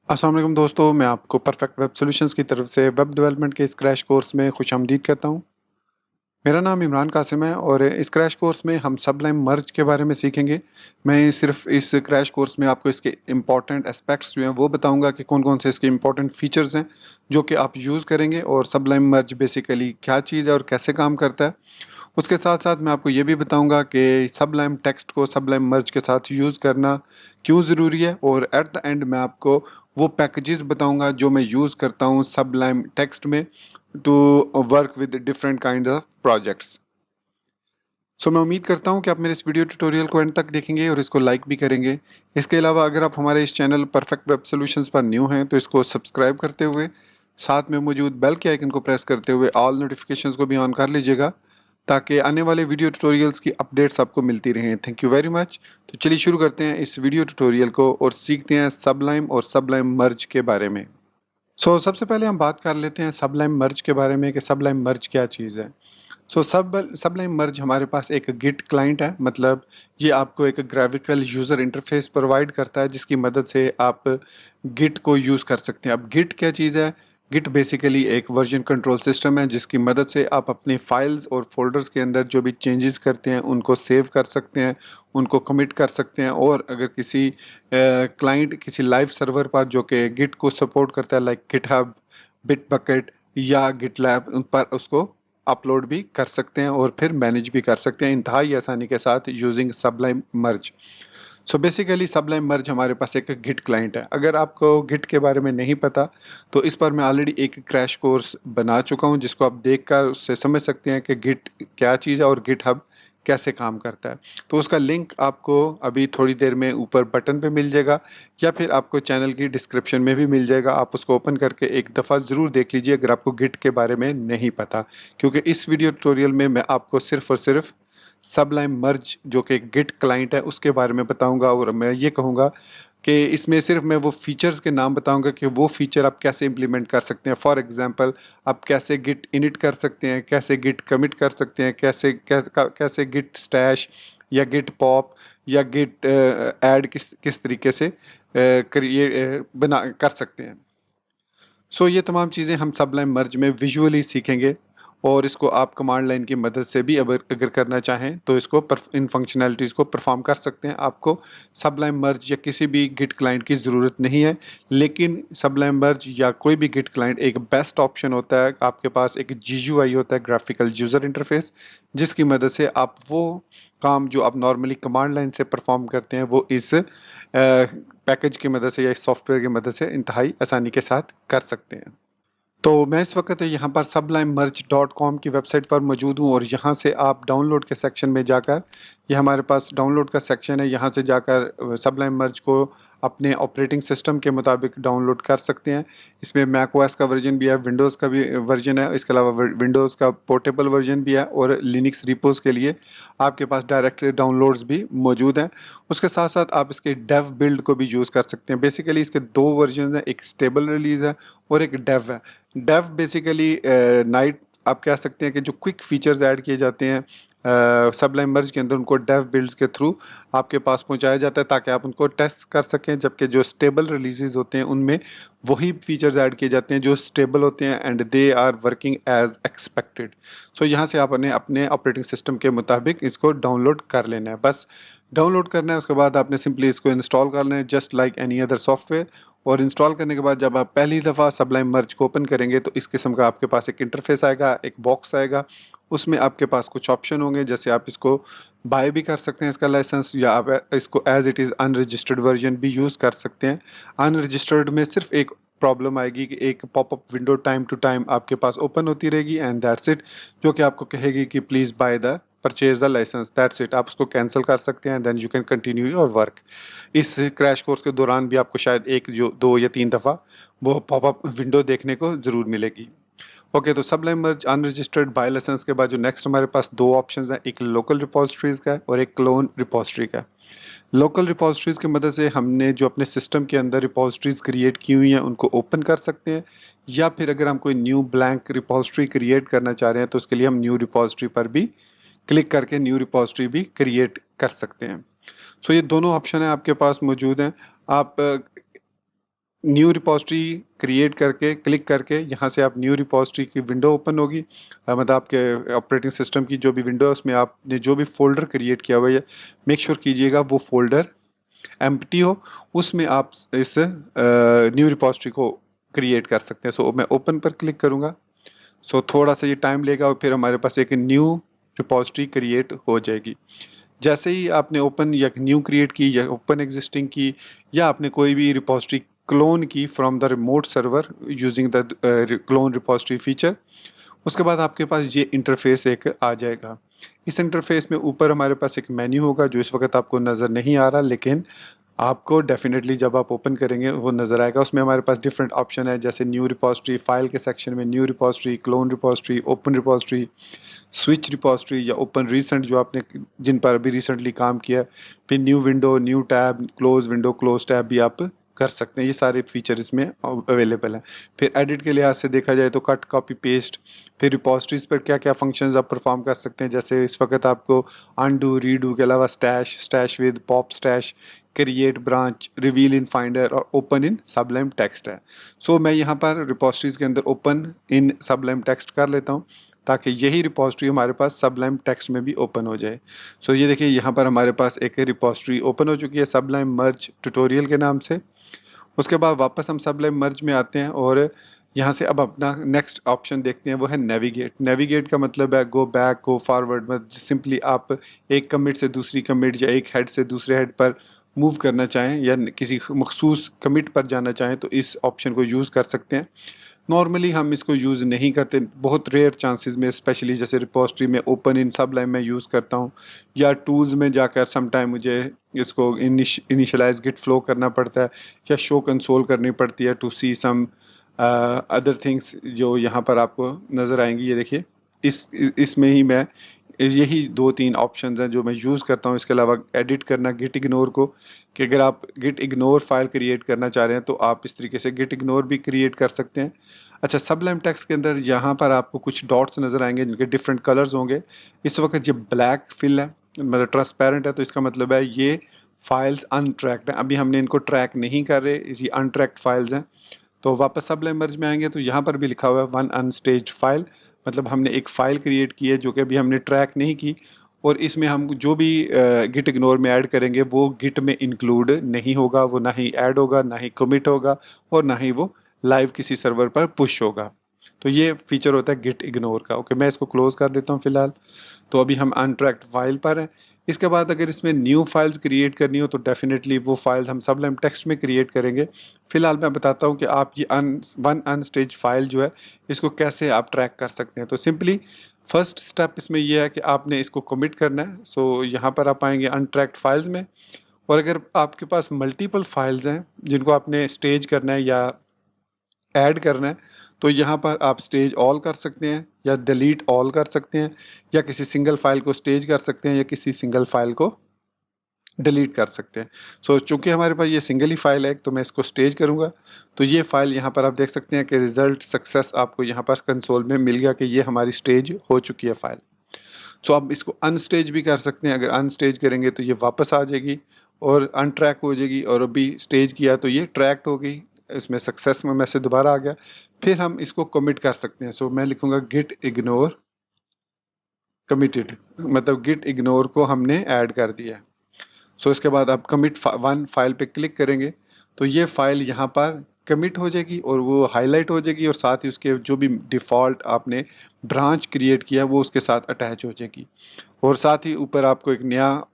अस्सलाम वालेकुम दोस्तों, मैं आपको परफेक्ट वेब सॉल्यूशंस की तरफ से वेब डेवलपमेंट के इस क्रैश कोर्स में खुशामदीद कहता हूँ। मेरा नाम इमरान कासिम है और इस क्रैश कोर्स में हम सबलाइम मर्ज के बारे में सीखेंगे। मैं सिर्फ इस क्रैश कोर्स में आपको इसके इम्पॉर्टेंट एस्पेक्ट्स जो हैं वो बताऊंगा कि कौन कौन से इसके इम्पॉर्टेंट फीचर्स हैं जो कि आप यूज़ करेंगे और सबलाइम मर्ज बेसिकली क्या चीज़ है और कैसे काम करता है। उसके साथ साथ मैं आपको ये भी बताऊंगा कि सबलाइम टेक्स्ट को सबलाइम मर्ज के साथ यूज़ करना क्यों ज़रूरी है, और एट द एंड मैं आपको वो पैकेजेस बताऊंगा जो मैं यूज़ करता हूँ सबलाइम टेक्स्ट में to work with different kind of projects. So मैं उम्मीद करता हूँ कि आप मेरे इस वीडियो ट्यूटोरियल को एंड तक देखेंगे और इसको लाइक भी करेंगे। इसके अलावा अगर आप हमारे इस चैनल परफेक्ट वेब सॉल्यूशंस पर न्यू हैं तो इसको सब्सक्राइब करते हुए साथ में मौजूद बेल के आइकन को प्रेस करते हुए ऑल नोटिफिकेशंस को भी ऑन कर लीजिएगा ताकि आने वाले वीडियो ट्यूटोरियल्स की अपडेट्स आपको मिलती रहें। Thank you very much. तो चलिए शुरू करते हैं इस वीडियो ट्यूटोरियल को और सीखते हैं सबलाइम और सबलाइम मर्ज के बारे में। सबसे पहले हम बात कर लेते हैं सबलाइम मर्ज के बारे में कि सबलाइम मर्ज क्या चीज़ है। सबलाइम मर्ज हमारे पास एक गिट क्लाइंट है, मतलब ये आपको एक ग्राफिकल यूज़र इंटरफेस प्रोवाइड करता है जिसकी मदद से आप गिट को यूज़ कर सकते हैं। अब गिट क्या चीज़ है? गिट बेसिकली एक वर्जन कंट्रोल सिस्टम है जिसकी मदद से आप अपने फाइल्स और फोल्डर्स के अंदर जो भी चेंजेस करते हैं उनको सेव कर सकते हैं, उनको कमिट कर सकते हैं। और अगर किसी क्लाइंट किसी लाइव सर्वर पर जो कि गिट को सपोर्ट करता है लाइक गिटहब, बिटबकेट या गिटलैब, उन पर उसको अपलोड भी कर सकते हैं और फिर मैनेज भी कर सकते हैं इंतहाई आसानी के साथ यूजिंग सबलाइम मर्ज। बेसिकली सबलाइम मर्ज हमारे पास एक गिट क्लाइंट है। अगर आपको गिट के बारे में नहीं पता तो इस पर मैं ऑलरेडी एक क्रैश कोर्स बना चुका हूं जिसको आप देखकर उससे समझ सकते हैं कि गिट क्या चीज़ है और गिट हब कैसे काम करता है। तो उसका लिंक आपको अभी थोड़ी देर में ऊपर बटन पे मिल जाएगा या फिर आपको चैनल की डिस्क्रिप्शन में भी मिल जाएगा। आप उसको ओपन करके एक दफ़ा ज़रूर देख लीजिए अगर आपको गिट के बारे में नहीं पता, क्योंकि इस वीडियो ट्यूटोरियल में मैं आपको सिर्फ और सिर्फ सबलाइम मर्ज जो कि गिट क्लाइंट है उसके बारे में बताऊंगा। और मैं ये कहूँगा कि इसमें सिर्फ मैं वो फीचर्स के नाम बताऊंगा कि वो फीचर आप कैसे इंप्लीमेंट कर सकते हैं। फॉर एग्जांपल, आप कैसे गिट इनिट कर सकते हैं, कैसे गिट कमिट कर सकते हैं, कैसे गिट स्टैश या गिट पॉप या गिट ऐड किस किस तरीके से क्रिएट बना कर सकते हैं। ये तमाम चीज़ें हम सबलाइम मर्ज में विजुअली सीखेंगे और इसको आप कमांड लाइन की मदद से भी अगर अगर करना चाहें तो इसको इन फंक्शनैलिटीज़ को परफॉर्म कर सकते हैं। आपको सबलाइम मर्ज या किसी भी गिट क्लाइंट की ज़रूरत नहीं है, लेकिन सबलाइम मर्ज या कोई भी गिट क्लाइंट एक बेस्ट ऑप्शन होता है। आपके पास एक GUI होता है, ग्राफिकल यूज़र इंटरफेस, जिसकी मदद से आप वो काम जो आप नॉर्मली कमांड लाइन से परफॉर्म करते हैं वो इस पैकेज की मदद से या इस सॉफ्टवेयर की मदद से इंतहाई आसानी के साथ कर सकते हैं। तो मैं इस वक्त यहाँ पर sublimemerge.com की वेबसाइट पर मौजूद हूँ और यहाँ से आप डाउनलोड के सेक्शन में जाकर, ये हमारे पास डाउनलोड का सेक्शन है, यहाँ से जाकर सबलाइम मर्ज को अपने ऑपरेटिंग सिस्टम के मुताबिक डाउनलोड कर सकते हैं। इसमें मैक ओएस का वर्जन भी है, विंडोज़ का भी वर्जन है, इसके अलावा विंडोज़ का पोर्टेबल वर्जन भी है और लिनक्स रिपोज के लिए आपके पास डायरेक्ट डाउनलोड्स भी मौजूद हैं। उसके साथ साथ आप इसके डेव बिल्ड को भी यूज़ कर सकते हैं। बेसिकली इसके दो वर्जन हैं, एक स्टेबल रिलीज़ है और एक डेव है। डेव बेसिकली नाइट आप कह सकते हैं कि जो क्विक फीचर्स ऐड किए जाते हैं सबलाइम मर्ज के अंदर, उनको डेव बिल्ड्स के थ्रू आपके पास पहुंचाया जाता है ताकि आप उनको टेस्ट कर सकें। जबकि जो स्टेबल रिलीजेस होते हैं उनमें वही फीचर्स ऐड किए जाते हैं जो स्टेबल होते हैं and they are working as expected. यहाँ से आपने अपने ऑपरेटिंग सिस्टम के मुताबिक इसको डाउनलोड कर लेना है। बस डाउनलोड करना है, उसके बाद आपने सिंपली इसको इंस्टॉल करना है just like any other software. और इंस्टॉल करने के बाद जब आप पहली दफ़ा सबलाइम मर्ज को ओपन करेंगे तो इस किस्म का आपके पास एक इंटरफेस आएगा, एक बॉक्स आएगा। उसमें आपके पास कुछ ऑप्शन होंगे, जैसे आप इसको बाय भी कर सकते हैं इसका लाइसेंस, या आप इसको as it is unregistered version भी यूज़ कर सकते हैं। अनरजिस्टर्ड में सिर्फ एक प्रॉब्लम आएगी कि एक popup window time to time आपके पास ओपन होती रहेगी एंड दैट्स इट, जो कि आपको कहेगी कि please buy the purchase the license, that's it. आप उसको कैंसिल कर सकते हैं, then you can continue your work. इस क्रैश कोर्स के दौरान भी आपको शायद एक जो 2 या 3 दफ़ा वो पॉपअप विंडो देखने को ज़रूर मिलेगी। ओके, तो सबलाइम मर्ज अनरजिस्टर्ड बाय लाइसेंस के बाद जो नेक्स्ट हमारे पास दो ऑप्शंस हैं, एक लोकल रिपोजिटरीज़ का है और एक क्लोन रिपोजिटरी का है। लोकल रिपोजिटरीज़ की मदद से हमने जो अपने सिस्टम के अंदर रिपोजिटरीज़ क्रिएट की हुई हैं उनको ओपन कर सकते हैं, या फिर अगर हम कोई न्यू ब्लैंक रिपोजिटरी क्रिएट करना चाह रहे हैं तो उसके लिए हम न्यू रिपोजिटरी पर भी क्लिक करके न्यू रिपोजिटरी भी क्रिएट कर सकते हैं। ये दोनों ऑप्शन है आपके पास मौजूद हैं। आप न्यू रिपॉजिटरी क्रिएट करके क्लिक करके यहाँ से आप न्यू रिपॉजिटरी की विंडो ओपन होगी। मतलब आपके ऑपरेटिंग सिस्टम की जो भी विंडो है उसमें आपने जो भी फोल्डर क्रिएट किया हुआ है मेक श्योर कीजिएगा वो फोल्डर एम्प्टी हो, उसमें आप इस न्यू रिपॉजिटरी को क्रिएट कर सकते हैं। सो मैं ओपन पर क्लिक करूँगा। सो थोड़ा सा ये टाइम लेगा और फिर हमारे पास एक न्यू रिपॉजिटरी क्रिएट हो जाएगी। जैसे ही आपने ओपन या न्यू क्रिएट की या ओपन एग्जिस्टिंग की या आपने कोई भी रिपॉजिटरी क्लोन की from the remote server using the clone repository feature, उसके बाद आपके पास ये इंटरफेस एक आ जाएगा। इस इंटरफेस में ऊपर हमारे पास एक मेन्यू होगा जो इस वक्त आपको नज़र नहीं आ रहा, लेकिन आपको डेफिनेटली जब आप ओपन करेंगे वो नज़र आएगा। उसमें हमारे पास डिफरेंट ऑप्शन है, जैसे न्यू रिपॉजिटरी, फाइल के सेक्शन में new repository, clone repository, open repository, switch repository या ओपन रिसेंट जो आपने जिन पर अभी रिसेंटली काम किया, फिर new window, new tab, close window, close tab भी आप कर सकते हैं। ये सारे फीचर इसमें अवेलेबल हैं। फिर एडिट के लिहाज से देखा जाए तो कट, कॉपी, पेस्ट, फिर रिपॉजिटरीज पर क्या क्या फंक्शंस आप परफॉर्म कर सकते हैं, जैसे इस वक्त आपको अनडू, रीडू के अलावा stash, stash with, pop stash, create branch, reveal in finder और ओपन इन सबलाइम टेक्स्ट है। सो मैं यहाँ पर रिपॉजिटरीज के अंदर ओपन इन सबलाइम टेक्स्ट कर लेता हूँ ताकि यही रिपॉजिटरी हमारे पास सबलाइम टेक्स्ट में भी ओपन हो जाए। सो ये देखिए यहाँ पर हमारे पास एक रिपॉजिटरी ओपन हो चुकी है सबलाइम मर्ज ट्यूटोरियल के नाम से। उसके बाद वापस हम सबलाइम मर्ज में आते हैं और यहाँ से अब अपना नेक्स्ट ऑप्शन देखते हैं, वो है नेविगेट। नेविगेट का मतलब है गो बैक, गो फॉरवर्ड। मतलब सिंपली आप एक कमिट से दूसरी कमिट या एक हेड से दूसरे हेड पर मूव करना चाहें या किसी मखसूस कमिट पर जाना चाहें तो इस ऑप्शन को यूज़ कर सकते हैं। नॉर्मली हम इसको यूज़ नहीं करते, बहुत रेयर चांसेस में, स्पेशली जैसे रिपॉजिटरी में ओपन इन सबलाइम में यूज़ करता हूँ या टूल्स में जाकर समटाइम मुझे इसको इनिशियलाइज गिट फ्लो करना पड़ता है या शो कंसोल करनी पड़ती है to see some other things जो यहाँ पर आपको नज़र आएंगी। ये देखिए इसमें ही मैं यही दो तीन ऑप्शंस हैं जो मैं यूज़ करता हूँ। इसके अलावा एडिट करना गिट इग्नोर को, कि अगर आप गिट इग्नोर फाइल क्रिएट करना चाह रहे हैं तो आप इस तरीके से गिट इग्नोर भी क्रिएट कर सकते हैं। अच्छा, सबलाइम टेक्स्ट के अंदर यहाँ पर आपको कुछ डॉट्स नज़र आएंगे जिनके डिफरेंट कलर्स होंगे। इस वक्त ये ब्लैक फिल है, मतलब ट्रांसपेरेंट है, तो इसका मतलब है ये फाइल्स अनट्रैक्ड हैं, अभी हमने इनको ट्रैक नहीं कर रहे, ये अनट्रैक्ड फाइल्स हैं। तो वापस सबलाइम मर्ज में आएंगे तो यहाँ पर भी लिखा हुआ है वन अनस्टेज्ड फाइल, मतलब हमने एक फ़ाइल क्रिएट की है जो कि अभी हमने ट्रैक नहीं की और इसमें हम जो भी गिट इग्नोर में ऐड करेंगे वो गिट में इंक्लूड नहीं होगा, वो ना ही ऐड होगा, ना ही कमिट होगा और ना ही वो लाइव किसी सर्वर पर पुश होगा। तो ये फीचर होता है गिट इग्नोर का। ओके, मैं इसको क्लोज कर देता हूँ फिलहाल। तो अभी हम अनट्रैक्ड फाइल पर हैं। इसके बाद अगर इसमें न्यू फाइल्स क्रिएट करनी हो तो डेफिनेटली वो फाइल्स हम सबलाइम टेक्स्ट में क्रिएट करेंगे। फिलहाल मैं बताता हूँ कि आप ये वन अनस्टेज फाइल जो है इसको कैसे आप ट्रैक कर सकते हैं। तो सिंपली फर्स्ट स्टेप इसमें यह है कि आपने इसको कमिट करना है। सो यहाँ पर आप आएंगे अनट्रैक्ड फाइल्स में और अगर आपके पास मल्टीपल फाइल्स हैं जिनको आपने स्टेज करना है या ऐड करना है तो यहाँ पर आप स्टेज ऑल कर सकते हैं या डिलीट ऑल कर सकते हैं या किसी सिंगल फाइल को स्टेज कर सकते हैं या किसी सिंगल फाइल को डिलीट कर सकते हैं। सो चूंकि हमारे पास ये सिंगल ही फाइल है तो मैं इसको स्टेज करूँगा। तो ये फाइल यहाँ पर आप देख सकते हैं कि रिजल्ट सक्सेस आपको यहाँ पर कंसोल में मिल गया कि ये हमारी स्टेज हो चुकी है फाइल। सो आप इसको अनस्टेज भी कर सकते हैं। अगर अनस्टेज करेंगे तो ये वापस आ जाएगी और अनट्रैक हो जाएगी और अभी स्टेज किया तो ये ट्रैक्ड हो गई, इसमें सक्सेस में मैसेज दोबारा आ गया। फिर हम इसको कमिट कर सकते हैं। सो मैं लिखूंगा गिट इग्नोर कमिटेड, मतलब गिट इग्नोर को हमने ऐड कर दिया है। सो इसके बाद आप कमिट वन फाइल पे क्लिक करेंगे तो ये फाइल यहाँ पर कमिट हो जाएगी और वो हाईलाइट हो जाएगी और साथ ही उसके जो भी डिफ़ॉल्ट आपने ब्रांच क्रिएट किया वो उसके साथ अटैच हो जाएगी और साथ ही ऊपर आपको एक नया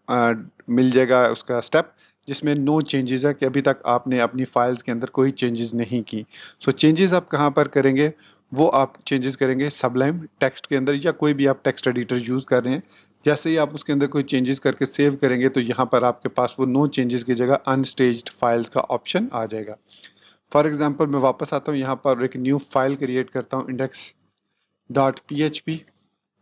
मिल जाएगा उसका स्टेप जिसमें नो चेंजेस है कि अभी तक आपने अपनी फाइल्स के अंदर कोई चेंजेस नहीं की। सो चेंजेस आप कहाँ पर करेंगे, वो आप चेंजेस करेंगे सबलाइम टेक्स्ट के अंदर या कोई भी आप टेक्स्ट एडिटर यूज़ कर रहे हैं। जैसे ही आप उसके अंदर कोई चेंजेस करके सेव करेंगे तो यहाँ पर आपके पास वो नो चेंजेस की जगह अनस्टेज्ड फाइल्स का ऑप्शन आ जाएगा। फॉर एग्जांपल मैं वापस आता हूँ यहाँ पर एक न्यू फाइल क्रिएट करता हूँ index.php।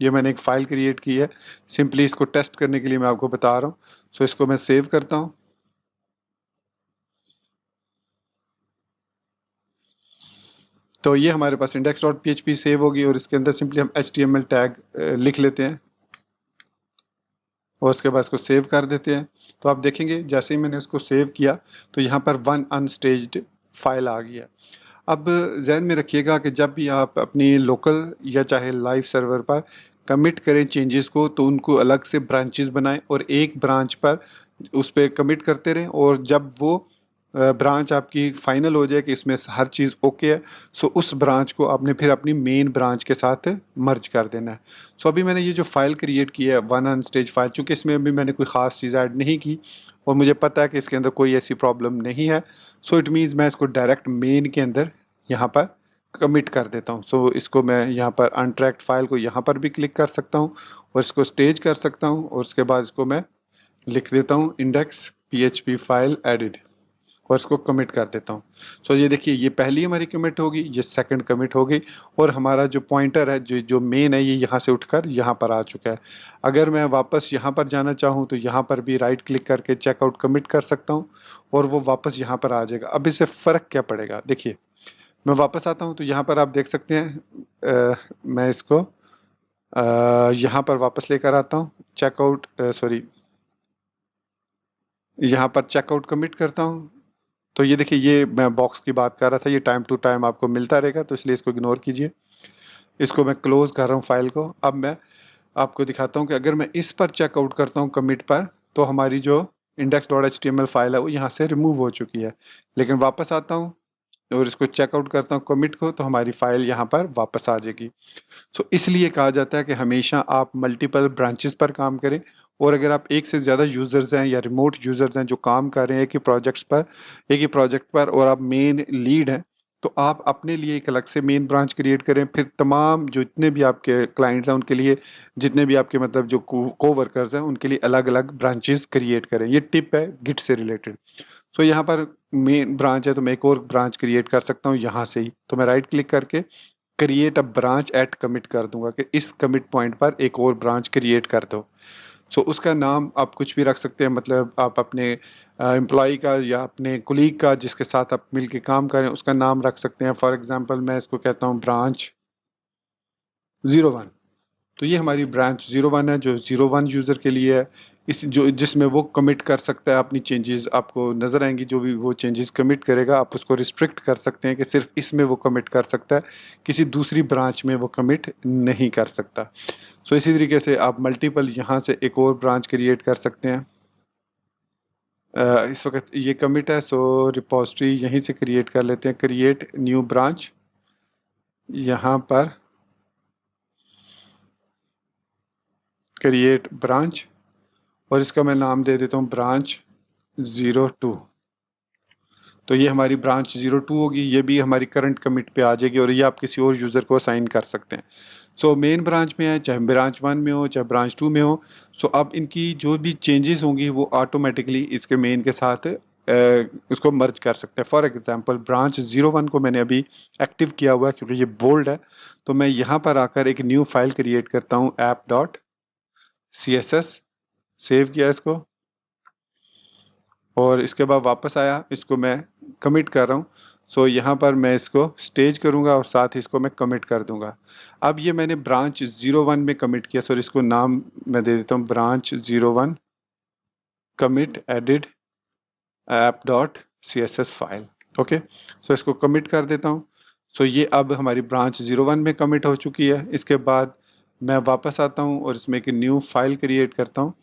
ये मैंने एक फ़ाइल क्रिएट की है, सिंपली इसको टेस्ट करने के लिए मैं आपको बता रहा हूँ। सो इसको मैं सेव करता हूँ। तो ये हमारे पास index.php सेव होगी और इसके अंदर सिंपली हम HTML टैग लिख लेते हैं और उसके बाद इसको सेव कर देते हैं। तो आप देखेंगे जैसे ही मैंने उसको सेव किया तो यहाँ पर वन अनस्टेज्ड फ़ाइल आ गई है। अब ज़हन में रखिएगा कि जब भी आप अपनी लोकल या चाहे लाइव सर्वर पर कमिट करें चेंजेस को, तो उनको अलग से ब्रांचेस बनाएं और एक ब्रांच पर उस पे कमिट करते रहें, और जब वो ब्रांच आपकी फाइनल हो जाए कि इसमें हर चीज़ ओके है, सो उस ब्रांच को आपने फिर अपनी मेन ब्रांच के साथ मर्ज कर देना है। सो अभी मैंने ये जो फ़ाइल क्रिएट की है वन ऑन स्टेज फाइल, चूँकि इसमें अभी मैंने कोई ख़ास चीज़ ऐड नहीं की और मुझे पता है कि इसके अंदर कोई ऐसी प्रॉब्लम नहीं है, सो इट मीन्स मैं इसको डायरेक्ट मेन के अंदर यहाँ पर कमिट कर देता हूँ। सो इसको मैं यहाँ पर अनट्रैक्ड फाइल को यहाँ पर भी क्लिक कर सकता हूँ और इसको स्टेज कर सकता हूँ, और उसके बाद इसको मैं लिख देता हूँ इंडेक्स PHP फाइल एडिड और इसको कमिट कर देता हूँ। सो ये देखिए, ये पहली हमारी कमिट होगी, ये सेकंड कमिट हो गई, और हमारा जो पॉइंटर है जो मेन है ये यहाँ से उठकर यहाँ पर आ चुका है। अगर मैं वापस यहाँ पर जाना चाहूँ तो यहाँ पर भी राइट क्लिक करके चेकआउट कमिट कर सकता हूँ और वो वापस यहाँ पर आ जाएगा। अब इससे फ़र्क क्या पड़ेगा, देखिए मैं वापस आता हूँ तो यहाँ पर आप देख सकते हैं मैं इसको यहाँ पर वापस लेकर आता हूँ, चेकआउट सॉरी यहाँ पर चेकआउट कमिट करता हूँ। तो ये देखिए, ये मैं बॉक्स की बात कर रहा था, ये टाइम टू टाइम आपको मिलता रहेगा, तो इसलिए इसको इग्नोर कीजिए। इसको मैं क्लोज कर रहा हूँ फाइल को। अब मैं आपको दिखाता हूँ कि अगर मैं इस पर चेकआउट करता हूँ कमिट पर, तो हमारी जो index.html फाइल है वो यहाँ से रिमूव हो चुकी है। लेकिन वापस आता हूँ और इसको चेकआउट करता हूँ कमिट को, तो हमारी फाइल यहाँ पर वापस आ जाएगी। सो इसलिए कहा जाता है कि हमेशा आप मल्टीपल ब्रांचेस पर काम करें, और अगर आप एक से ज़्यादा यूज़र्स हैं या रिमोट यूज़र्स हैं जो काम कर रहे हैं एक ही प्रोजेक्ट पर और आप मेन लीड हैं, तो आप अपने लिए एक अलग से मेन ब्रांच क्रिएट करें। फिर तमाम जो जितने भी आपके क्लाइंट्स हैं उनके लिए, जितने भी आपके मतलब जो को वर्कर्स हैं उनके लिए अलग अलग ब्रांचेस क्रिएट करें। ये टिप है गिट से रिलेटेड। तो यहाँ पर मेन ब्रांच है तो मैं एक और ब्रांच क्रिएट कर सकता हूँ यहाँ से ही। तो मैं राइट क्लिक करके create a branch at commit कर दूंगा कि इस कमिट पॉइंट पर एक और ब्रांच क्रिएट कर दो। सो उसका नाम आप कुछ भी रख सकते हैं, मतलब आप अपने एम्प्लॉय का या अपने कुलीग का जिसके साथ आप मिल के काम करें उसका नाम रख सकते हैं। फॉर एग्जांपल मैं इसको कहता हूँ ब्रांच 01। तो ये हमारी ब्रांच 01 है जो 01 यूज़र के लिए है, इस जो जिसमें वो कमिट कर सकता है अपनी चेंजेस। आपको नज़र आएंगी जो भी वो चेंजेस कमिट करेगा, आप उसको रिस्ट्रिक्ट कर सकते हैं कि सिर्फ इसमें वो कमिट कर सकता है, किसी दूसरी ब्रांच में वो कमिट नहीं कर सकता। सो इसी तरीके से आप मल्टीपल यहाँ से एक और ब्रांच क्रिएट कर सकते हैं। इस वक्त ये कमिट है, सो रिपोजिटरी यहीं से क्रिएट कर लेते हैं, क्रिएट न्यू ब्रांच। यहाँ पर क्रिएट ब्रांच और इसका मैं नाम दे देता हूँ ब्रांच 02। तो ये हमारी ब्रांच 02 होगी, ये भी हमारी करंट कमिट पे आ जाएगी और ये आप किसी और यूज़र को असाइन कर सकते हैं। सो मेन ब्रांच में है, चाहे ब्रांच 1 में हो चाहे ब्रांच 2 में हो, सो अब इनकी जो भी चेंजेस होंगी वो ऑटोमेटिकली इसके मेन के साथ उसको मर्ज कर सकते हैं। फॉर एग्जांपल ब्रांच 01 को मैंने अभी एक्टिव किया हुआ है क्योंकि ये बोल्ड है, तो मैं यहाँ पर आकर एक न्यू फाइल क्रिएट करता हूँ app.css। सेव किया इसको और इसके बाद वापस आया, इसको मैं कमिट कर रहा हूँ। सो यहाँ पर मैं इसको स्टेज करूँगा और साथ ही इसको मैं कमिट कर दूँगा। अब ये मैंने ब्रांच 01 में कमिट किया, सो इसको नाम मैं दे देता हूँ branch 01 commit added app.css file. Okay, so इसको कमिट कर देता हूँ। सो ये अब हमारी ब्रांच 01 में कमिट हो चुकी है। इसके बाद मैं वापस आता हूँ और इसमें एक न्यू फाइल क्रिएट करता हूँ,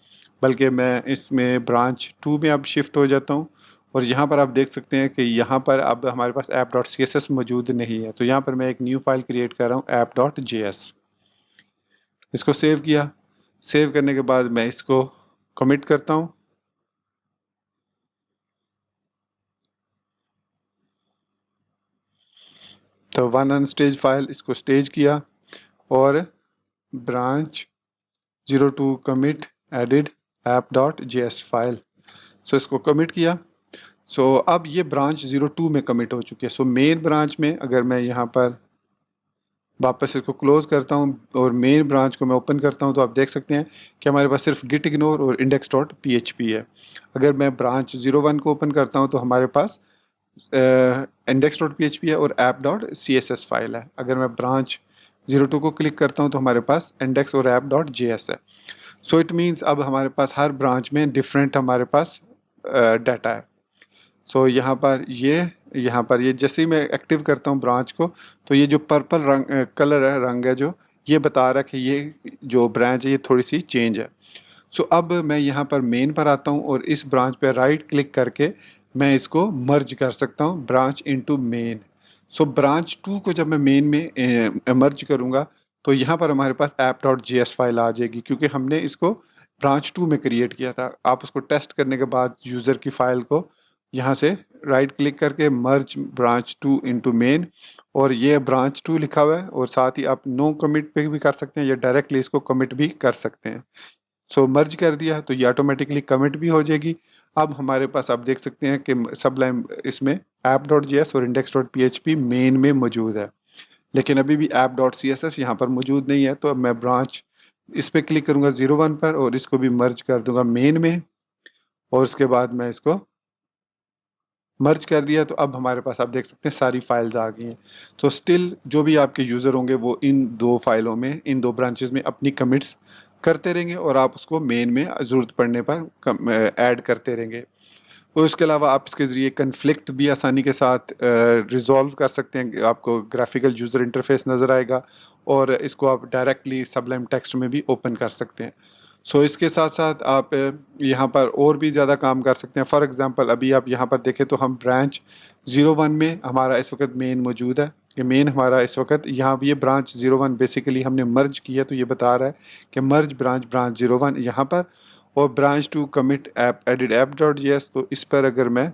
बल्कि मैं इसमें ब्रांच 2 में अब शिफ्ट हो जाता हूँ। और यहाँ पर आप देख सकते हैं कि यहाँ पर अब हमारे पास app.css मौजूद नहीं है, तो यहाँ पर मैं एक न्यू फाइल क्रिएट कर रहा हूँ app.js। इसको सेव किया, सेव करने के बाद मैं इसको कमिट करता हूँ। तो वन ऑन स्टेज फाइल इसको स्टेज किया और branch 02 commit added app.js file, so इसको कमिट किया। सो अब ये ब्रांच 02 में कमिट हो चुकी है। सो मेन ब्रांच में अगर मैं यहाँ पर वापस इसको क्लोज करता हूँ और मेन ब्रांच को मैं ओपन करता हूँ, तो आप देख सकते हैं कि हमारे पास सिर्फ गिट इग्नोर और index.php है। अगर मैं ब्रांच 01 को ओपन करता हूँ तो हमारे पास index.php है और app.css फाइल है। अगर मैं ब्रांच 02 को क्लिक करता हूँ तो हमारे पास index और app.js है। सो इट मीन्स अब हमारे पास हर ब्रांच में डिफरेंट हमारे पास डाटा है। सो यहाँ पर ये यहाँ पर ये जैसे ही मैं एक्टिव करता हूँ ब्रांच को, तो ये जो पर्पल रंग कलर है, रंग है जो, ये बता रहा है कि ये जो ब्रांच है ये थोड़ी सी चेंज है। सो अब मैं यहाँ पर मेन पर आता हूँ और इस ब्रांच पे राइट क्लिक करके मैं इसको मर्ज कर सकता हूँ, ब्रांच इनटू मेन। सो ब्रांच 2 को जब मैं मेन में मर्ज करूँगा तो यहाँ पर हमारे पास app.js फाइल आ जाएगी, क्योंकि हमने इसको ब्रांच 2 में क्रिएट किया था। आप उसको टेस्ट करने के बाद यूज़र की फ़ाइल को यहाँ से राइट क्लिक करके मर्ज ब्रांच 2 इनटू मेन, और ये ब्रांच 2 लिखा हुआ है, और साथ ही आप नो कमिट पे भी कर सकते हैं या डायरेक्टली इसको कमिट भी कर सकते हैं। सो मर्ज कर दिया तो ये ऑटोमेटिकली कमिट भी हो जाएगी। अब हमारे पास आप देख सकते हैं कि सबलाइन इसमें app.js और index.php मेन में मौजूद है, लेकिन अभी भी app.css यहाँ पर मौजूद नहीं है। तो अब मैं ब्रांच इस पर क्लिक करूँगा 01 पर और इसको भी मर्ज कर दूंगा मेन में, और उसके बाद मैं इसको मर्ज कर दिया। तो अब हमारे पास आप देख सकते हैं सारी फाइल्स आ गई हैं। तो स्टिल जो भी आपके यूज़र होंगे वो इन दो फाइलों में, इन दो ब्रांचेस में अपनी कमिट्स करते रहेंगे, और आप उसको मेन में ज़रूरत पड़ने पर ऐड करते रहेंगे। और इसके अलावा आप इसके ज़रिए कन्फ्लिक्ट भी आसानी के साथ रिजॉल्व कर सकते हैं। आपको ग्राफिकल यूज़र इंटरफेस नज़र आएगा और इसको आप डायरेक्टली सबलाइम टेक्स्ट में भी ओपन कर सकते हैं। सो इसके साथ साथ आप यहाँ पर और भी ज़्यादा काम कर सकते हैं। फॉर एग्ज़ाम्पल अभी आप यहाँ पर देखें तो हम ब्रांच 01 में हमारा इस वक्त मेन मौजूद है। ये मेन हमारा इस वक्त यहाँ ये ब्रांच 01 बेसिकली हमने मर्ज किया, तो ये बता रहा है कि मर्ज ब्रांच 01 यहाँ पर, और branch to commit app added app.js। तो इस पर अगर मैं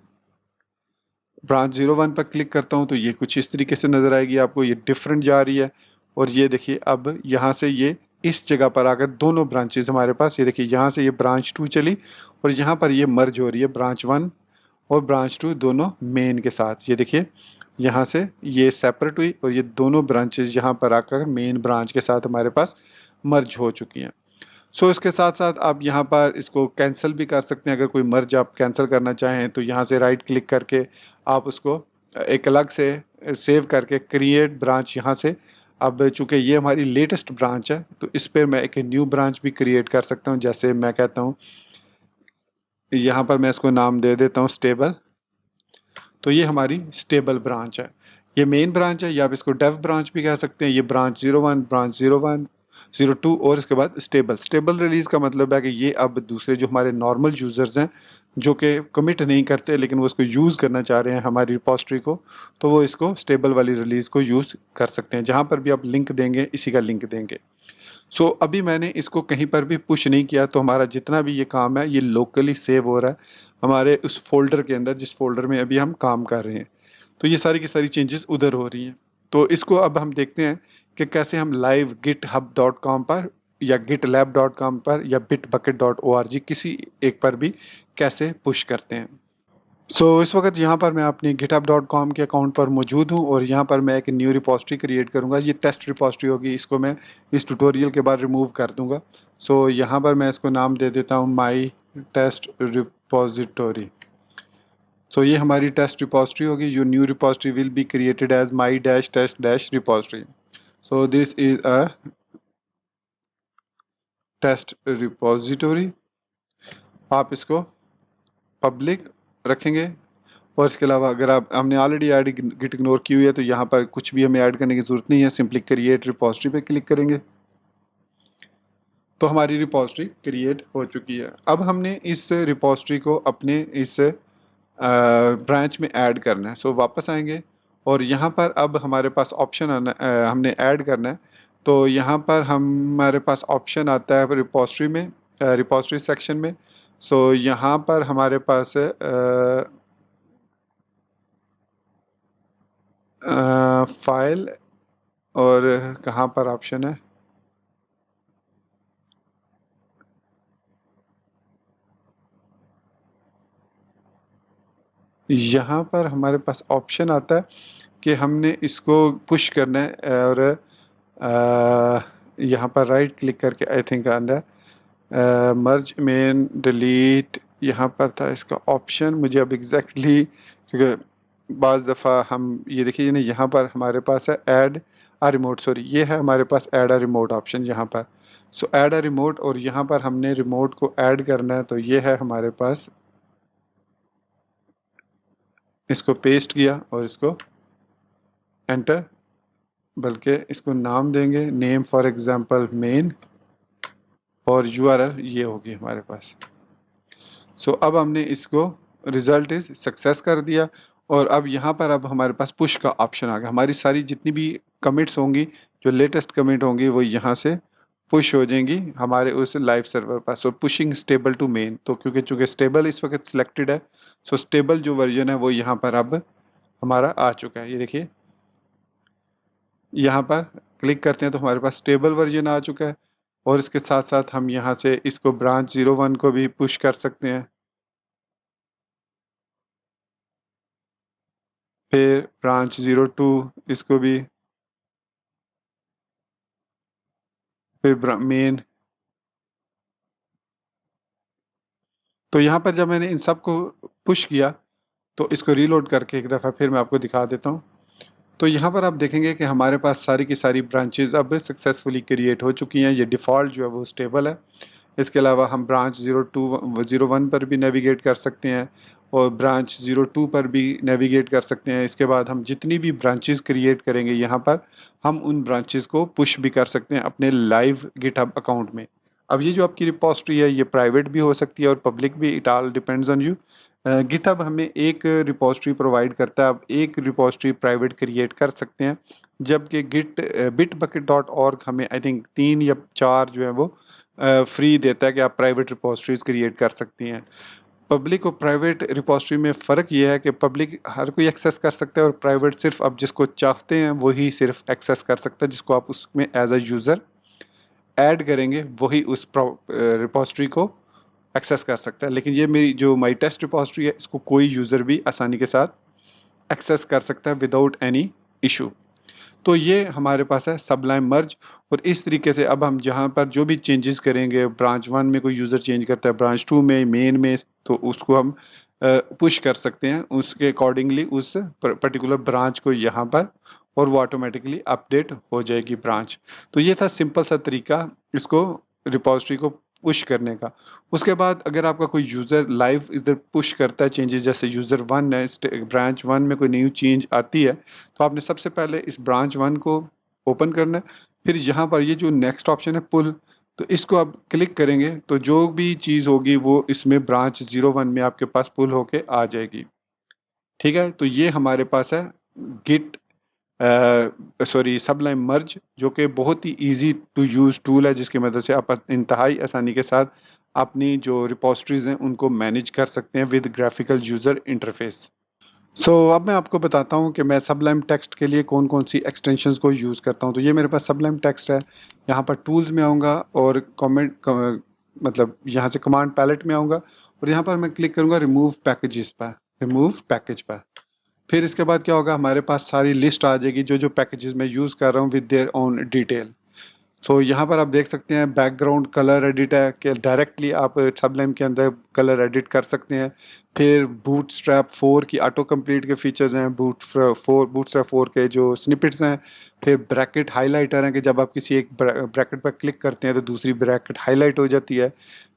ब्रांच 01 पर क्लिक करता हूँ तो ये कुछ इस तरीके से नज़र आएगी आपको, ये डिफरेंट जा रही है। और ये देखिए अब यहाँ से ये इस जगह पर आकर दोनों ब्रांचेज हमारे पास, ये देखिए यहाँ से ये ब्रांच 2 चली और यहाँ पर ये मर्ज हो रही है ब्रांच 1 और ब्रांच 2 दोनों मेन के साथ। ये देखिए यहाँ से ये सेपरेट हुई और ये दोनों ब्रांचेज यहाँ पर आकर मेन ब्रांच के साथ हमारे पास मर्ज हो चुकी हैं। सो इसके साथ साथ आप यहाँ पर इसको कैंसिल भी कर सकते हैं। अगर कोई मर्ज आप कैंसिल करना चाहें तो यहाँ से राइट क्लिक करके आप उसको एक अलग से सेव करके क्रिएट ब्रांच यहाँ से, अब चूँकि ये हमारी लेटेस्ट ब्रांच है तो इस पर मैं एक न्यू ब्रांच भी क्रिएट कर सकता हूँ। जैसे मैं कहता हूँ यहाँ पर मैं इसको नाम दे देता हूँ स्टेबल। तो ये हमारी स्टेबल ब्रांच है, ये मेन ब्रांच है, या आप इसको डेव ब्रांच भी कह सकते हैं। ये ब्रांच 01 ब्रांच 01 02 और इसके बाद स्टेबल। स्टेबल रिलीज़ का मतलब है कि ये अब दूसरे जो हमारे नॉर्मल यूज़र्स हैं जो कि कमिट नहीं करते लेकिन वो इसको यूज़ करना चाह रहे हैं हमारी रिपॉजिटरी को, तो वो इसको स्टेबल वाली रिलीज़ को यूज़ कर सकते हैं। जहाँ पर भी आप लिंक देंगे इसी का लिंक देंगे। सो अभी मैंने इसको कहीं पर भी पुश नहीं किया, तो हमारा जितना भी ये काम है ये लोकली सेव हो रहा है हमारे उस फोल्डर के अंदर जिस फोल्डर में अभी हम काम कर रहे हैं। तो ये सारी की सारी चेंजेस उधर हो रही हैं। तो इसको अब हम देखते हैं कि कैसे हम लाइव github.com पर या gitlab.com पर या bitbucket.org किसी एक पर भी कैसे पुश करते हैं। इस वक्त यहाँ पर मैं अपनी github.com के अकाउंट पर मौजूद हूँ और यहाँ पर मैं एक न्यू रिपॉजिटरी क्रिएट करूँगा। ये टेस्ट रिपॉजिटरी होगी, इसको मैं इस ट्यूटोरियल के बाद रिमूव कर दूँगा। यहाँ पर मैं इसको नाम दे देता हूँ माई टेस्ट रिपॉजिटरी। ये हमारी टेस्ट रिपॉजिटरी होगी। Your new repository will be created as my dash test dash repository. This is a test repository. आप इसको पब्लिक रखेंगे, और इसके अलावा अगर आप हमने ऑलरेडी ऐड गिट इग्नोर की हुई है तो यहाँ पर कुछ भी हमें ऐड करने की ज़रूरत नहीं है। सिंपली क्रिएट रिपॉजिटरी पे क्लिक करेंगे तो हमारी रिपॉजिटरी क्रिएट हो चुकी है। अब हमने इस रिपॉजिटरी को अपने इस ब्रांच में ऐड करना है। वापस आएंगे और यहाँ पर अब हमारे पास ऑप्शन आना हमने ऐड करना है। तो यहाँ पर हमारे पास ऑप्शन आता है रिपॉजिटरी में, रिपॉजिटरी सेक्शन में। यहाँ पर हमारे पास फाइल, और कहाँ पर ऑप्शन है, यहाँ पर हमारे पास ऑप्शन आता है कि हमने इसको पुश करना है। और यहाँ पर राइट क्लिक करके आई थिंक अंदर मर्ज मेन डिलीट यहाँ पर था इसका ऑप्शन। मुझे अब एग्जैक्टली क्योंकि बाज़ दफ़ा हम ये देखिए ना यहाँ पर हमारे पास है ऐड आ रिमोट, सॉरी ये है हमारे पास ऐड आ रिमोट ऑप्शन यहाँ पर। ऐड आ रिमोट, और यहाँ पर हमने रिमोट को ऐड करना है। तो ये है हमारे पास इसको पेस्ट किया और इसको एंटर, बल्कि इसको नाम देंगे नेम फॉर एग्जांपल मेन, और यूआरएल ये होगी हमारे पास। सो अब हमने इसको रिजल्ट इज सक्सेस कर दिया, और अब यहाँ पर अब हमारे पास पुश का ऑप्शन आ गया। हमारी सारी जितनी भी कमिट्स होंगी, जो लेटेस्ट कमिट होंगी, वो यहाँ से पुश हो जाएंगी हमारे उस लाइव सर्वर पर। सो पुशिंग स्टेबल टू मेन, तो क्योंकि चूँकि स्टेबल इस वक्त सिलेक्टेड है, सो स्टेबल जो वर्जन है वो यहाँ पर अब हमारा आ चुका है। ये देखिए, यहाँ पर क्लिक करते हैं तो हमारे पास स्टेबल वर्जन आ चुका है, और इसके साथ साथ हम यहाँ से इसको ब्रांच 01 को भी पुश कर सकते हैं, फिर ब्रांच 02 इसको भी, फिर मेन। तो यहाँ पर जब मैंने इन सब को पुश किया, तो इसको रीलोड करके एक दफ़ा फिर मैं आपको दिखा देता हूँ। तो यहाँ पर आप देखेंगे कि हमारे पास सारी की सारी ब्रांचेस अब सक्सेसफुली क्रिएट हो चुकी हैं। ये डिफ़ॉल्ट जो है वो स्टेबल है। इसके अलावा हम ब्रांच 01 पर भी नेविगेट कर सकते हैं, और ब्रांच 02 पर भी नेविगेट कर सकते हैं। इसके बाद हम जितनी भी ब्रांचेस क्रिएट करेंगे यहाँ पर, हम उन ब्रांचेस को पुश भी कर सकते हैं अपने लाइव गिटहब अकाउंट में। अब ये जो आपकी रिपोजिटरी है, ये प्राइवेट भी हो सकती है और पब्लिक भी, it all depends on you. GitHub हमें एक रिपोजिटरी प्रोवाइड करता है, आप एक रिपोजिटरी प्राइवेट क्रिएट कर सकते हैं, जबकि bitbucket.org हमें आई थिंक 3 या 4 जो है वो फ्री देता है कि आप प्राइवेट रिपोजिटरीज क्रिएट कर सकती हैं। पब्लिक और प्राइवेट रिपोजिटरी में फ़र्क ये है कि पब्लिक हर कोई एक्सेस कर सकता है, और प्राइवेट सिर्फ आप जिसको चाहते हैं वही सिर्फ एक्सेस कर सकता है, जिसको आप उसमें एज अ यूज़र ऐड करेंगे वही उस रिपोजिटरी को एक्सेस कर सकता है। लेकिन ये मेरी जो माई टेस्ट रिपोजिटरी है, इसको कोई यूज़र भी आसानी के साथ एक्सेस कर सकता है विदाउट एनी इशू। तो ये हमारे पास है सबलाइम मर्ज। और इस तरीके से अब हम जहाँ पर जो भी चेंजेस करेंगे, ब्रांच 1 में कोई यूज़र चेंज करता है, ब्रांच 2 में, मेन में, तो उसको हम पुश कर सकते हैं उसके अकॉर्डिंगली उस पर्टिकुलर ब्रांच को यहाँ पर, और वो ऑटोमेटिकली अपडेट हो जाएगी ब्रांच। तो ये था सिंपल सा तरीका इसको रिपोजिटरी को पुश करने का। उसके बाद अगर आपका कोई यूज़र लाइव इधर पुश करता है चेंजेस, जैसे यूज़र 1 है, ब्रांच 1 में कोई न्यू चेंज आती है, तो आपने सबसे पहले इस ब्रांच 1 को ओपन करना है। फिर यहाँ पर ये जो नेक्स्ट ऑप्शन है पुल, तो इसको आप क्लिक करेंगे तो जो भी चीज़ होगी वो इसमें ब्रांच 01 में आपके पास पुल होके आ जाएगी। ठीक है, तो ये हमारे पास है गिट सबलाइम मर्ज, जो कि बहुत ही इजी टू यूज़ टूल है, जिसकी मदद से आप इंतहाई आसानी के साथ अपनी जो रिपोजिटरीज़ हैं उनको मैनेज कर सकते हैं विद ग्राफिकल यूज़र इंटरफेस। अब मैं आपको बताता हूँ कि मैं सबलाइम टेक्स्ट के लिए कौन कौन सी एक्सटेंशंस को यूज़ करता हूँ। तो ये मेरे पास सबलाइम टेक्स्ट है, यहाँ पर टूल्स में आऊँगा और मतलब यहाँ से कमांड पैलेट में आऊँगा, और यहाँ पर मैं क्लिक करूँगा रिमूव पैकेजेस पर, रिमूव पैकेज पर। फिर इसके बाद क्या होगा, हमारे पास सारी लिस्ट आ जाएगी जो जो पैकेजेस मैं यूज़ कर रहा हूँ विद देयर ओन डिटेल। यहाँ पर आप देख सकते हैं बैकग्राउंड कलर एडिट है कि डायरेक्टली आप सबलाइम के अंदर कलर एडिट कर सकते हैं। फिर बूटस्ट्रैप 4 की ऑटो कंप्लीट के फीचर्स हैं, बूटस्ट्रैप 4 के जो स्निपेट्स हैं। फिर ब्रैकेट हाइलाइटर हैं कि जब आप किसी एक ब्रैकेट पर क्लिक करते हैं तो दूसरी ब्रैकेट हाईलाइट हो जाती है।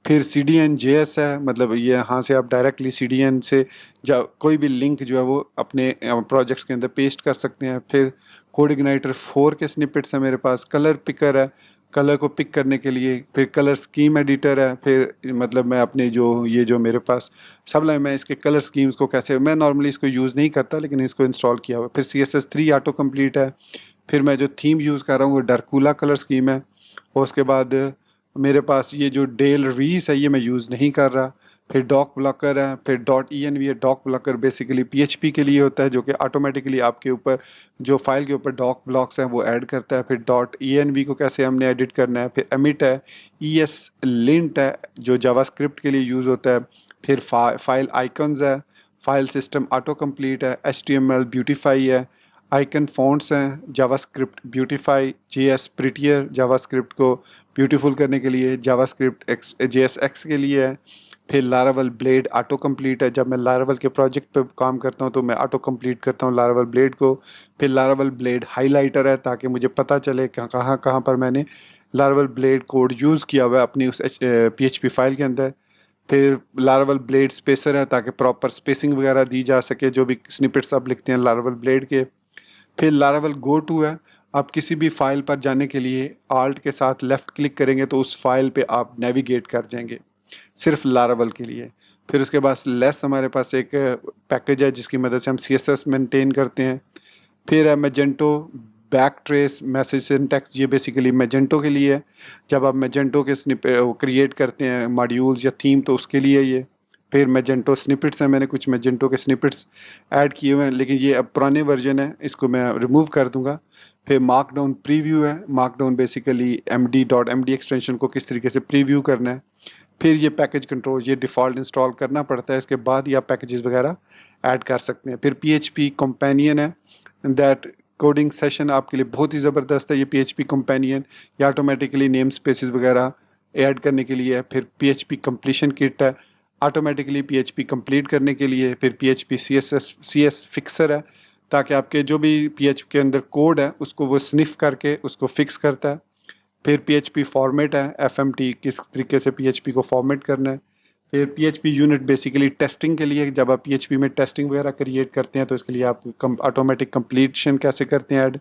फिर CDN.js है, मतलब ये यहाँ से आप डायरेक्टली CDN से कोई भी लिंक जो है वो अपने प्रोजेक्ट्स के अंदर पेस्ट कर सकते हैं। फिर कोड इग्नाइटर 4 के स्निपेट्स हैं मेरे पास। कलर पिकर है, कलर को पिक करने के लिए। फिर कलर स्कीम एडिटर है। फिर मतलब मैं अपने जो मेरे पास सबलाइम है, इसके कलर स्कीम्स को कैसे, मैं नॉर्मली इसको यूज़ नहीं करता लेकिन इसको इंस्टॉल किया हुआ। फिर CSS3 ऑटो कंप्लीट है। फिर मैं जो थीम यूज़ कर रहा हूँ वो डरकूला कलर स्कीम है। और उसके बाद मेरे पास ये जो डेल रीस है ये मैं यूज़ नहीं कर रहा। फिर डॉक ब्लॉकर है। फिर .env है। डॉक ब्लॉकर बेसिकली PHP के लिए होता है, जो कि ऑटोमेटिकली आपके ऊपर जो फाइल के ऊपर डॉक ब्लॉक्स हैं वो ऐड करता है। फिर .env को कैसे हमने एडिट करना है। फिर एमिट है। ESLint है जो जावास्क्रिप्ट के लिए यूज़ होता है। फिर फाइल आइकन्स है। फाइल सिस्टम ऑटो कंप्लीट है। HTML ब्यूटीफाई है। आइकन फ़ॉन्ट्स हैं, JavaScript beautify, JS prettier JavaScript को ब्यूटीफुल करने के लिए, जावास्क्रिप्ट JSX के लिए है। फिर लारावल ब्लेड ऑटो कंप्लीट है, जब मैं लारावल के प्रोजेक्ट पे काम करता हूँ तो मैं ऑटो कंप्लीट करता हूँ लारावल ब्लेड को। फिर लारावल ब्लेड हाइलाइटर है ताकि मुझे पता चले कहाँ कहाँ पर मैंने लारावल ब्लेड कोड यूज़ किया हुआ है अपनी उस PHP फाइल के अंदर। फिर लार्वल ब्लेड स्पेसर है ताकि प्रॉपर स्पेसिंग वगैरह दी जा सके जो भी स्निपेट्स आप लिखते हैं लार्वल ब्लेड के। फिर लारावल गो टू है, आप किसी भी फाइल पर जाने के लिए आल्ट के साथ लेफ़्ट क्लिक करेंगे तो उस फाइल पे आप नेविगेट कर जाएंगे, सिर्फ लारावल के लिए। फिर उसके बाद लेस हमारे पास एक पैकेज है जिसकी मदद से हम CSS मेंटेन करते हैं। फिर है Magento back trace message syntax, ये बेसिकली मैजेंटो के लिए है। जब आप मैजेंटो के क्रिएट करते हैं मॉड्यूल्स या थीम तो उसके लिए ये। फिर मैजेंटो स्निपेट्स हैं, मैंने कुछ मैजेंटो के स्निपेट्स ऐड किए हुए हैं लेकिन ये अब पुराने वर्जन है, इसको मैं रिमूव कर दूंगा। फिर मार्कडाउन प्रीव्यू है, मार्कडाउन बेसिकली md.md एक्सटेंशन को किस तरीके से प्रीव्यू करना है। फिर ये पैकेज कंट्रोल, ये डिफ़ॉल्ट इंस्टॉल करना पड़ता है, इसके बाद ही आप पैकेजेस वगैरह ऐड कर सकते हैं। फिर PHP कंपेनियन है, दैट कोडिंग सेशन आपके लिए बहुत ही ज़बरदस्त है। ये PHP कंपेनियन या ऑटोमेटिकली नेम स्पेसेस वगैरह ऐड करने के लिए है। फिर PHP कंप्लीशन किट है, ऑटोमेटिकली PHP कंप्लीट करने के लिए। फिर PHP CS फिक्सर है ताकि आपके जो भी PHP के अंदर कोड है उसको वो स्निफ करके उसको फिक्स करता है। फिर PHP फॉर्मेट है, FMT किस तरीके से PHP को फॉर्मेट करना है। फिर PHP यूनिट बेसिकली टेस्टिंग के लिए, जब आप PHP में टेस्टिंग वगैरह क्रिएट करते हैं तो इसके लिए आप ऑटोमेटिक कंप्लीशन कैसे करते हैं ऐड।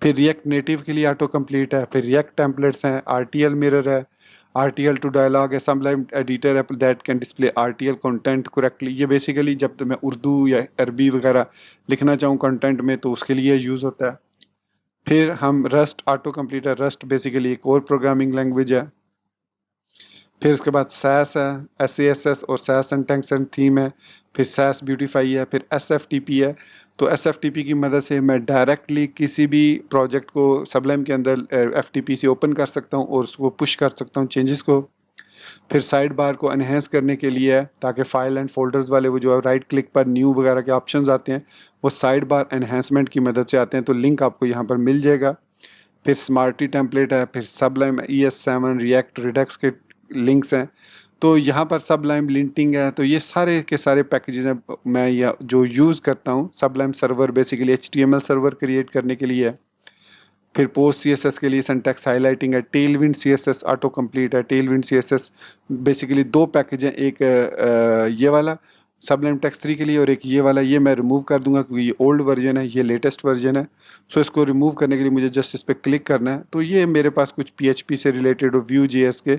फिर रिएक्ट नेटिव के लिए ऑटो कंप्लीट है। फिर रिएक्ट टेम्पलेट्स हैं, RTL मिरर है, RTL टू डायलॉग है, समलाइम एडिटर है that can display RTL content correctly. ये बेसिकली जब तो मैं उर्दू या अरबी वगैरह लिखना चाहूँ कंटेंट में तो उसके लिए यूज़ होता है। फिर हम रस्ट ऑटो कंप्लीट है, रस्ट बेसिकली एक और प्रोग्रामिंग लैंग्वेज है। फिर उसके बाद SAS है, SASS और SAS सिंटैक्स एंड थीम है। फिर SAS ब्यूटीफाई है। फिर SFTP है, तो SFTP की मदद से मैं डायरेक्टली किसी भी प्रोजेक्ट को सबलाइम के अंदर FTP से ओपन कर सकता हूँ और उसको पुश कर सकता हूँ चेंजेस को। फिर साइड बार को एनहेंस करने के लिए है ताकि फाइल एंड फोल्डर्स वाले वो जो राइट क्लिक पर न्यू वगैरह के ऑप्शंस आते हैं वो साइड बार एनहेंसमेंट की मदद से आते हैं, तो लिंक आपको यहाँ पर मिल जाएगा। फिर स्मार्टी टेम्पलेट है, फिर सबलाइम ES7 रिएक्ट रिडक्स के लिंक्स हैं, तो यहाँ पर सबलाइम लिंटिंग है। तो ये सारे के सारे पैकेजेस हैं मैं या जो यूज़ करता हूँ। Sublime server basically HTML server create करने के लिए है। फिर पोस्ट CSS के लिए सिंटैक्स हाईलाइटिंग है, टेलविंड CSS ऑटो कंप्लीट है। टेलविंड CSS बेसिकली दो पैकेज हैं, एक ये वाला सबलाइम टेक्स्ट 3 के लिए और एक ये वाला। ये मैं रिमूव कर दूंगा क्योंकि ये ओल्ड वर्जन है, ये लेटेस्ट वर्जन है। सो इसको रिमूव करने के लिए मुझे जस्ट इस पर क्लिक करना है। तो ये मेरे पास कुछ PHP से रिलेटेड और Vue.js के।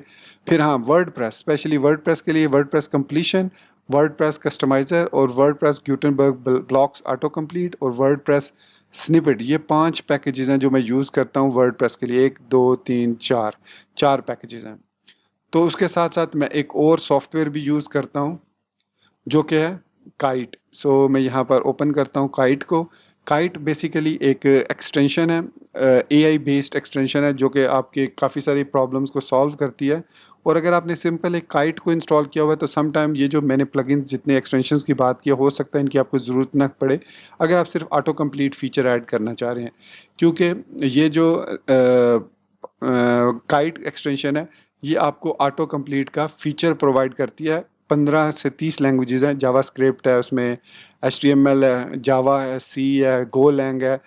फिर हाँ वर्डप्रेस, स्पेशली वर्डप्रेस के लिए वर्डप्रेस कंप्लीशन, वर्डप्रेस कस्टमाइज़र और WordPress Gutenberg blocks auto complete और वर्डप्रेस स्निपेट, ये 5 पैकेजेस हैं जो मैं यूज़ करता हूँ वर्डप्रेस के लिए। 1 2 3 4 पैकेजेस हैं। तो उसके साथ साथ मैं एक और सॉफ्टवेयर भी यूज़ करता हूँ जो कि है काइट। सो मैं यहाँ पर ओपन करता हूँ काइट को। काइट बेसिकली एक एक्सटेंशन है, AI बेस्ड एक्सटेंशन है जो कि आपके काफ़ी सारी प्रॉब्लम्स को सॉल्व करती है। और अगर आपने सिंपल एक काइट को इंस्टॉल किया हुआ है तो सम टाइम ये जो मैंने प्लगइन्स जितने एक्सटेंशंस की बात की हो सकता है इनकी आपको ज़रूरत ना पड़े अगर आप सिर्फ ऑटो कंप्लीट फीचर ऐड करना चाह रहे हैं, क्योंकि ये जो काइट एक्सटेंशन है ये आपको ऑटो कंप्लीट का फीचर प्रोवाइड करती है। 15 से 30 लैंग्वेजेस हैं, जावास्क्रिप्ट है उसमें, HTML है, जावा है, C है, गोलैंग है,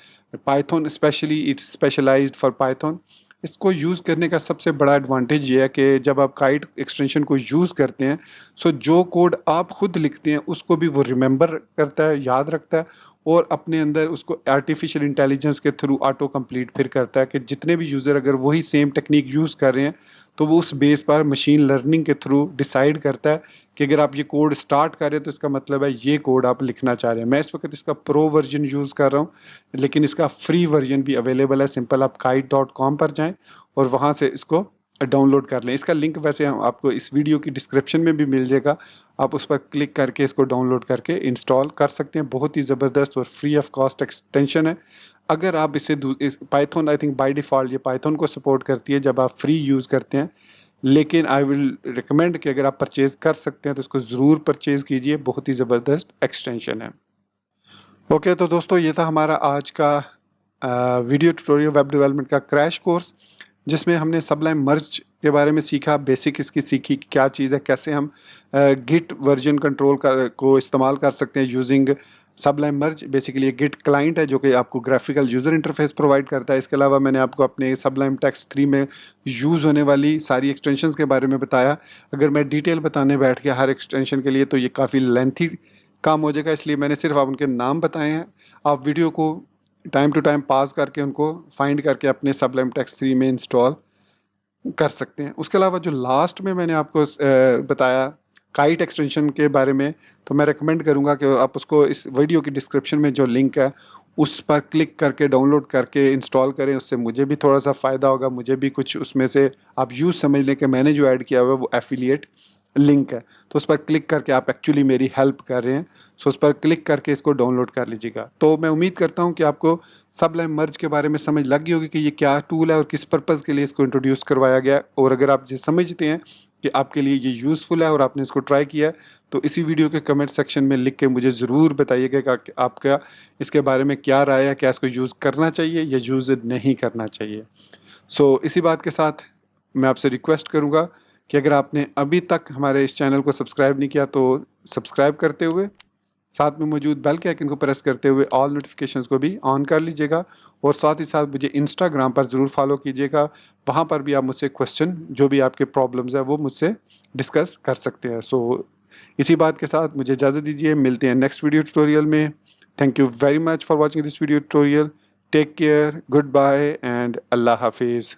Python specially it's specialized for Python. इसको यूज़ करने का सबसे बड़ा एडवांटेज ये है कि जब आप काइट एक्सटेंशन को यूज़ करते हैं सो जो कोड आप खुद लिखते हैं उसको भी वो रिमेंबर करता है, याद रखता है और अपने अंदर उसको आर्टिफिशियल इंटेलिजेंस के थ्रू ऑटो कंप्लीट फिर करता है कि जितने भी यूज़र अगर वही सेम टेक्निक यूज़ कर रहे हैं तो वो उस बेस पर मशीन लर्निंग के थ्रू डिसाइड करता है कि अगर आप ये कोड स्टार्ट कर रहे हैं तो इसका मतलब है ये कोड आप लिखना चाह रहे हैं। मैं इस वक्त इसका प्रो वर्जन यूज़ कर रहा हूँ लेकिन इसका फ्री वर्जन भी अवेलेबल है। सिंपल आप kite.com पर जाएं और वहाँ से इसको डाउनलोड कर लें। इसका लिंक वैसे हम आपको इस वीडियो की डिस्क्रिप्शन में भी मिल जाएगा, आप उस पर क्लिक करके इसको डाउनलोड करके इंस्टॉल कर सकते हैं। बहुत ही ज़बरदस्त और फ्री ऑफ कॉस्ट एक्सटेंशन है। अगर आप इसे Python I think by default ये पाइथन को सपोर्ट करती है जब आप फ्री यूज़ करते हैं, लेकिन आई विल रिकमेंड कि अगर आप परचेज़ कर सकते हैं तो इसको ज़रूर परचेज़ कीजिए, बहुत ही ज़बरदस्त एक्सटेंशन है। ओके तो दोस्तों ये था हमारा आज का वीडियो ट्यूटोरियल वेब डेवलपमेंट का क्रैश कोर्स जिसमें हमने सबलाइम मर्ज के बारे में सीखा, बेसिक इसकी सीखी क्या चीज़ है, कैसे हम गिट वर्जन कंट्रोल को इस्तेमाल कर सकते हैं यूजिंग सबलाइम मर्ज बेसिकली एक गिट क्लाइंट है जो कि आपको ग्राफिकल यूज़र इंटरफेस प्रोवाइड करता है। इसके अलावा मैंने आपको अपने सबलाइम टेक्स्ट 3 में यूज़ होने वाली सारी एक्सटेंशंस के बारे में बताया। अगर मैं डिटेल बताने बैठ गया हर एक्सटेंशन के लिए तो ये काफ़ी लेंथी काम हो जाएगा, इसलिए मैंने सिर्फ आप उनके नाम बताए हैं। आप वीडियो को टाइम टू टाइम पास करके उनको फाइंड करके अपने सबलाइम टेक्स्ट 3 में इंस्टॉल कर सकते हैं। उसके अलावा जो लास्ट में मैंने आपको बताया काइट एक्सटेंशन के बारे में, तो मैं रेकमेंड करूंगा कि आप उसको इस वीडियो की डिस्क्रिप्शन में जो लिंक है उस पर क्लिक करके डाउनलोड करके इंस्टॉल करें। उससे मुझे भी थोड़ा सा फ़ायदा होगा, मुझे भी कुछ उसमें से आप यूज़ समझ लें कि मैंने जो ऐड किया हुआ है वो एफिलिएट लिंक है, तो उस पर क्लिक करके आप एक्चुअली मेरी हेल्प कर रहे हैं। सो उस पर क्लिक करके इसको डाउनलोड कर लीजिएगा। तो मैं उम्मीद करता हूँ कि आपको सबलाइम मर्ज के बारे में समझ लग गई होगी कि ये क्या टूल है और किस पर्पज़ के लिए इसको इंट्रोड्यूस करवाया गया है। और अगर आप ये समझते हैं कि आपके लिए ये यूज़फुल है और आपने इसको ट्राई किया है, तो इसी वीडियो के कमेंट सेक्शन में लिख के मुझे ज़रूर बताइएगा कि आपका इसके बारे में क्या राय है, क्या इसको यूज़ करना चाहिए या यूज़ नहीं करना चाहिए। सो इसी बात के साथ मैं आपसे रिक्वेस्ट करूँगा कि अगर आपने अभी तक हमारे इस चैनल को सब्सक्राइब नहीं किया तो सब्सक्राइब करते हुए साथ में मौजूद बेल के आइकन को प्रेस करते हुए ऑल नोटिफिकेशंस को भी ऑन कर लीजिएगा। और साथ ही साथ मुझे इंस्टाग्राम पर ज़रूर फॉलो कीजिएगा, वहाँ पर भी आप मुझसे क्वेश्चन जो भी आपके प्रॉब्लम्स है वो मुझसे डिस्कस कर सकते हैं। सो इसी बात के साथ मुझे इजाज़त दीजिए, मिलते हैं नेक्स्ट वीडियो ट्यूटोरियल में। Thank you very much for watching this video tutorial. Take care, good bye and अल्लाह हाफिज़।